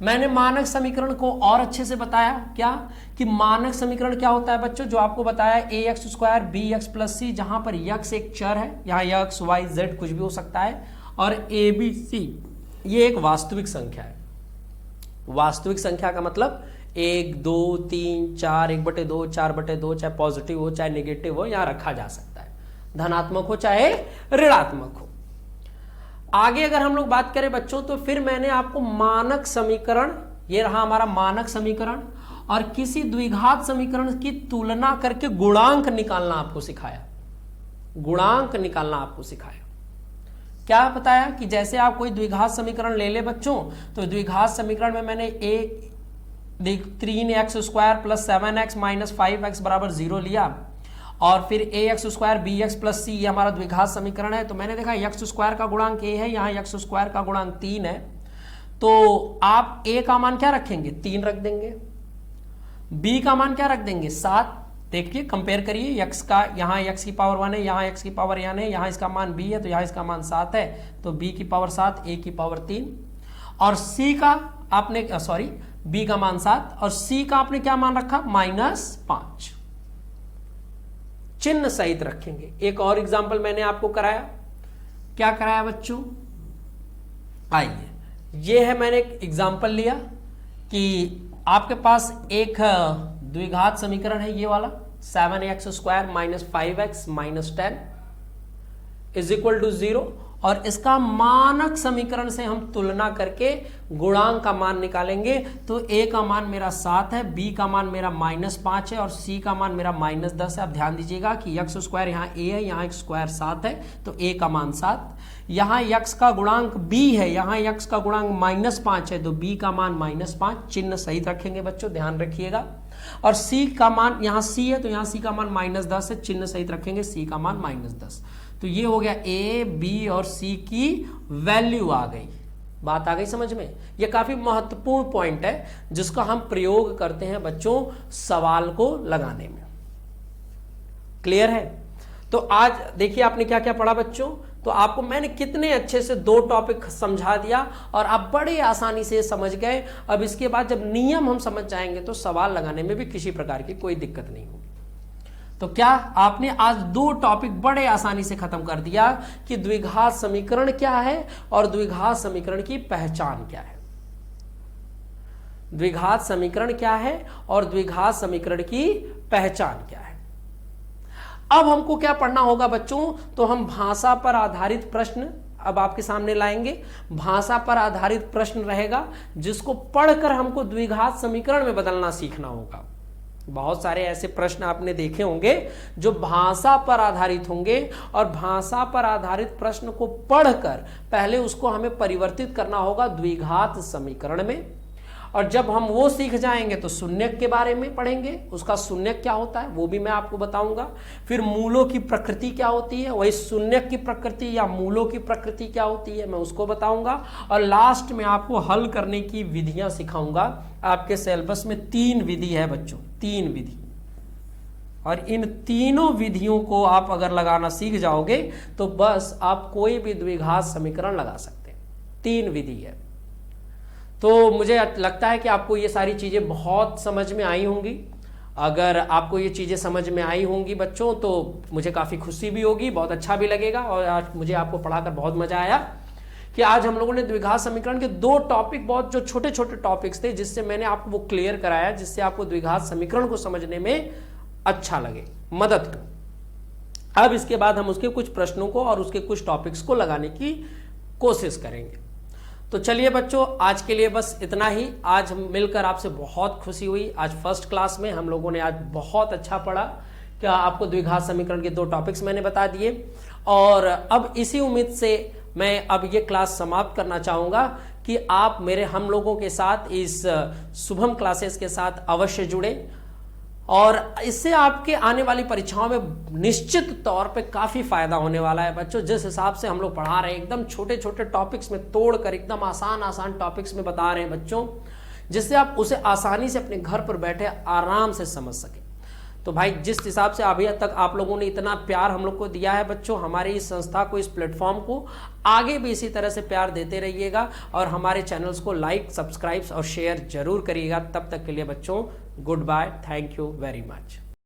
मैंने मानक समीकरण को और अच्छे से बताया। क्या कि मानक समीकरण क्या होता है बच्चों, जो आपको बताया ax² bx + c, जहां पर x एक चर है, यहाँ x y z कुछ भी हो सकता है, और a b c ये एक वास्तविक संख्या है। वास्तविक संख्या का मतलब 1 2 3 4 1/2 4/2, चाहे पॉजिटिव हो चाहे नेगेटिव हो, यहां रखा जा सकता है, धनात्मक हो चाहे ऋणात्मक हो। आगे अगर हम लोग बात करें बच्चों, तो फिर मैंने आपको मानक समीकरण, ये रहा हमारा मानक समीकरण, और किसी द्विघात समीकरण की तुलना करके गुणांक निकालना आपको सिखाया। गुणांक निकालना आपको सिखाया। क्या बताया कि जैसे आप कोई द्विघात समीकरण ले ले बच्चों, तो द्विघात समीकरण में मैंने 3x² + 7x - 5x = 0 लिया, और फिर ax² bx + c ये हमारा द्विघात समीकरण है। तो मैंने देखा x² का गुणांक a है, यहाँ x² का गुणांक 3 है, तो आप a का मान क्या रखेंगे, 3 रख देंगे, b का मान क्या रख देंगे, 7। देखिए कंपेयर करिए, x का यहाँ x की पावर 1 है, यहाँ x की पावर n है, यहाँ इसका मान b है, तो यहाँ इसका मान 7 है, तो b की पावर 7 a की पावर 3, और c का आपने b का मान 7 और c का आपने क्या मान रखा, -5, चिन्ह सहित रखेंगे। एक और एग्जांपल मैंने आपको कराया, क्या कराया बच्चों, आइए ये है, मैंने एक एग्जांपल लिया कि आपके पास एक द्विघात समीकरण है, ये वाला 7x² - 5x - 10 = 0, और इसका मानक समीकरण से हम तुलना करके गुणांक का मान निकालेंगे। तो a का मान मेरा 7 है, b का मान मेरा -5 है, और c का मान मेरा -10 है। अब ध्यान दीजिएगा कि x² यहाँ a है, यहाँ x² 7 है, तो a का मान 7, यहाँ x का गुणांक b है, यहाँ x का गुणांक -5 है, तो b का मान -5, चिन्ह सहित रखेंगे बच्चों, ध्यान रखिएगा। और c का मान, यहाँ c है तो यहाँ c का मान -10 है, चिन्ह सहित रखेंगे, c का मान -10। तो ये हो गया a, b और c की वैल्यू आ गई। बात आ गई समझ में। ये काफी महत्वपूर्ण पॉइंट है जिसको हम प्रयोग करते हैं बच्चों सवाल को लगाने में। क्लियर है? तो आज देखिए आपने क्या क्या पढ़ा बच्चों। तो आपको मैंने कितने अच्छे से 2 टॉपिक समझा दिया और आप बड़े आसानी से समझ गए। अब इसके बाद जब नियम हम समझ जाएंगे तो सवाल लगाने में भी किसी प्रकार की कोई दिक्कत नहीं होगी। तो क्या आपने आज 2 टॉपिक बड़े आसानी से खत्म कर दिया कि द्विघात समीकरण क्या है और द्विघात समीकरण की पहचान क्या है। द्विघात समीकरण क्या है और द्विघात समीकरण की पहचान क्या है। अब हमको क्या पढ़ना होगा बच्चों, तो हम भाषा पर आधारित प्रश्न अब आपके सामने लाएंगे। भाषा पर आधारित प्रश्न रहेगा जिसको पढ़कर हमको द्विघात समीकरण में बदलना सीखना होगा। बहुत सारे ऐसे प्रश्न आपने देखे होंगे जो भाषा पर आधारित होंगे और भाषा पर आधारित प्रश्न को पढ़कर पहले उसको हमें परिवर्तित करना होगा द्विघात समीकरण में। और जब हम वो सीख जाएंगे तो शून्यक के बारे में पढ़ेंगे, उसका शून्यक क्या होता है वो भी मैं आपको बताऊंगा। फिर मूलों की प्रकृति क्या होती है, वही शून्यक की प्रकृति या मूलों की प्रकृति क्या होती है मैं उसको बताऊंगा। और लास्ट में आपको हल करने की विधियां सिखाऊंगा। आपके सिलेबस में 3 विधि है बच्चों, 3 विधि, और इन तीनों विधियों को आप अगर लगाना सीख जाओगे तो बस आप कोई भी द्विघात समीकरण लगा सकते हैं। 3 विधि है। तो मुझे लगता है कि आपको ये सारी चीज़ें बहुत समझ में आई होंगी। अगर आपको ये चीज़ें समझ में आई होंगी बच्चों तो मुझे काफ़ी खुशी भी होगी, बहुत अच्छा भी लगेगा। और आज मुझे आपको पढ़ाकर बहुत मज़ा आया कि आज हम लोगों ने द्विघात समीकरण के 2 टॉपिक, बहुत जो छोटे छोटे टॉपिक्स थे जिससे मैंने आपको वो क्लियर कराया, जिससे आपको द्विघात समीकरण को समझने में अच्छा लगे, मदद कर। अब इसके बाद हम उसके कुछ प्रश्नों को और उसके कुछ टॉपिक्स को लगाने की कोशिश करेंगे। तो चलिए बच्चों आज के लिए बस इतना ही। आज मिलकर आपसे बहुत खुशी हुई। आज फर्स्ट क्लास में हम लोगों ने आज बहुत अच्छा पढ़ा। क्या आपको द्विघात समीकरण के 2 टॉपिक्स मैंने बता दिए। और अब इसी उम्मीद से मैं अब ये क्लास समाप्त करना चाहूँगा कि आप मेरे हम लोगों के साथ इस शुभम क्लासेस के साथ अवश्य जुड़े और इससे आपके आने वाली परीक्षाओं में निश्चित तौर पे काफ़ी फायदा होने वाला है बच्चों। जिस हिसाब से हम लोग पढ़ा रहे हैं एकदम छोटे छोटे टॉपिक्स में तोड़कर एकदम आसान टॉपिक्स में बता रहे हैं बच्चों, जिससे आप उसे आसानी से अपने घर पर बैठे आराम से समझ सकें। तो भाई जिस हिसाब से अभी तक आप लोगों ने इतना प्यार हम लोग को दिया है बच्चों, हमारी इस संस्था को, इस प्लेटफॉर्म को आगे भी इसी तरह से प्यार देते रहिएगा और हमारे चैनल्स को लाइक, सब्सक्राइब और शेयर जरूर करिएगा। तब तक के लिए बच्चों goodbye, thank you very much.